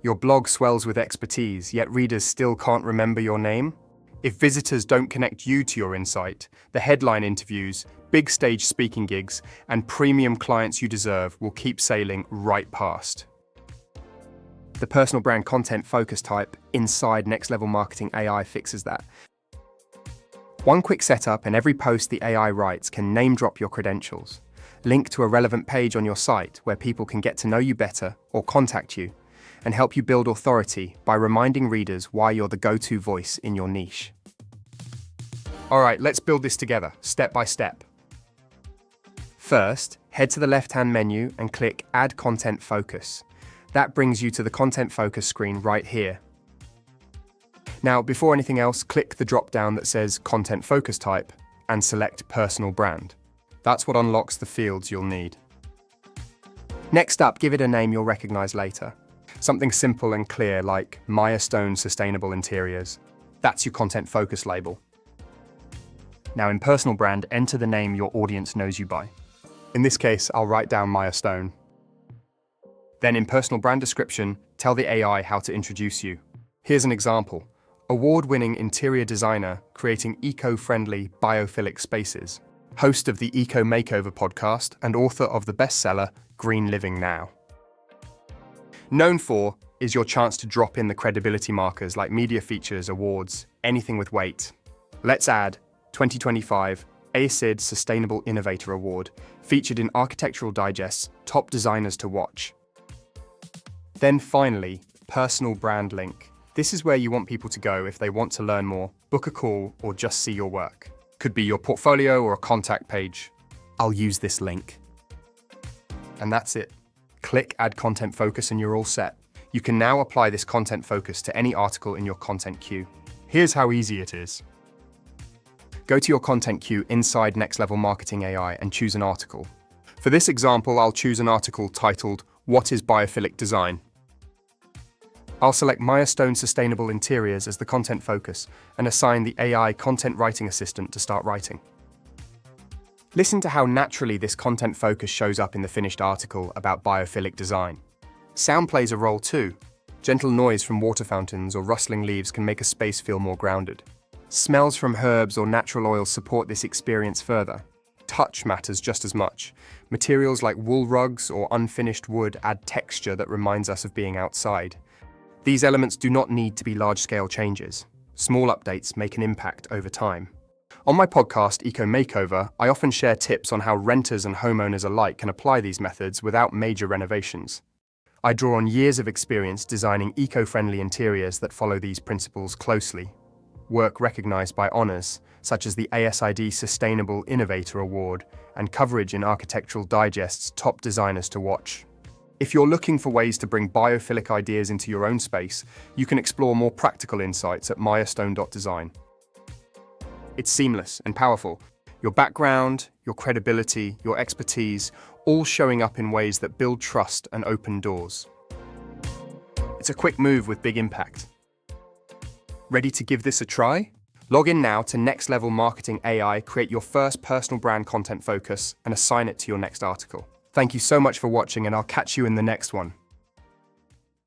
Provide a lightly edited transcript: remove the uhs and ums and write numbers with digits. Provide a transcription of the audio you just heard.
Your blog swells with expertise, yet readers still can't remember your name? If visitors don't connect you to your insight, the headline interviews, big stage speaking gigs, and premium clients you deserve will keep sailing right past. The personal brand content focus type inside Next Level Marketing AI fixes that. One quick setup and every post the AI writes can name drop your credentials, link to a relevant page on your site where people can get to know you better or contact you, and help you build authority by reminding readers why you're the go-to voice in your niche. All right, let's build this together, step by step. First, head to the left-hand menu and click Add Content Focus. That brings you to the Content Focus screen right here. Now, before anything else, click the drop-down that says Content Focus Type and select Personal Brand. That's what unlocks the fields you'll need. Next up, give it a name you'll recognize later. Something simple and clear like Maya Stone Sustainable Interiors. That's your content focus label. Now in personal brand, enter the name your audience knows you by. In this case, I'll write down Maya Stone. Then in personal brand description, tell the AI how to introduce you. Here's an example. Award-winning interior designer creating eco-friendly biophilic spaces. Host of the Eco Makeover podcast and author of the bestseller Green Living Now. Known for is your chance to drop in the credibility markers like media features, awards, anything with weight. Let's add 2025 ACID Sustainable Innovator Award, featured in Architectural Digest's Top Designers to Watch. Then finally, personal brand link. This is where you want people to go if they want to learn more, book a call, or just see your work. Could be your portfolio or a contact page. I'll use this link. And that's it. Click Add Content Focus and you're all set. You can now apply this content focus to any article in your content queue. Here's how easy it is. Go to your content queue inside Next Level Marketing AI and choose an article. For this example, I'll choose an article titled, What is Biophilic Design? I'll select Maya Stone Sustainable Interiors as the content focus and assign the AI content writing assistant to start writing. Listen to how naturally this content focus shows up in the finished article about biophilic design. Sound plays a role too. Gentle noise from water fountains or rustling leaves can make a space feel more grounded. Smells from herbs or natural oils support this experience further. Touch matters just as much. Materials like wool rugs or unfinished wood add texture that reminds us of being outside. These elements do not need to be large-scale changes. Small updates make an impact over time. On my podcast, Eco Makeover, I often share tips on how renters and homeowners alike can apply these methods without major renovations. I draw on years of experience designing eco-friendly interiors that follow these principles closely. Work recognized by honors, such as the ASID Sustainable Innovator Award and coverage in Architectural Digest's Top Designers to Watch. If you're looking for ways to bring biophilic ideas into your own space, you can explore more practical insights at mayastone.design. It's seamless and powerful. Your background, your credibility, your expertise, all showing up in ways that build trust and open doors. It's a quick move with big impact. Ready to give this a try? Log in now to Next Level Marketing AI, create your first personal brand content focus, and assign it to your next article. Thank you so much for watching, and I'll catch you in the next one.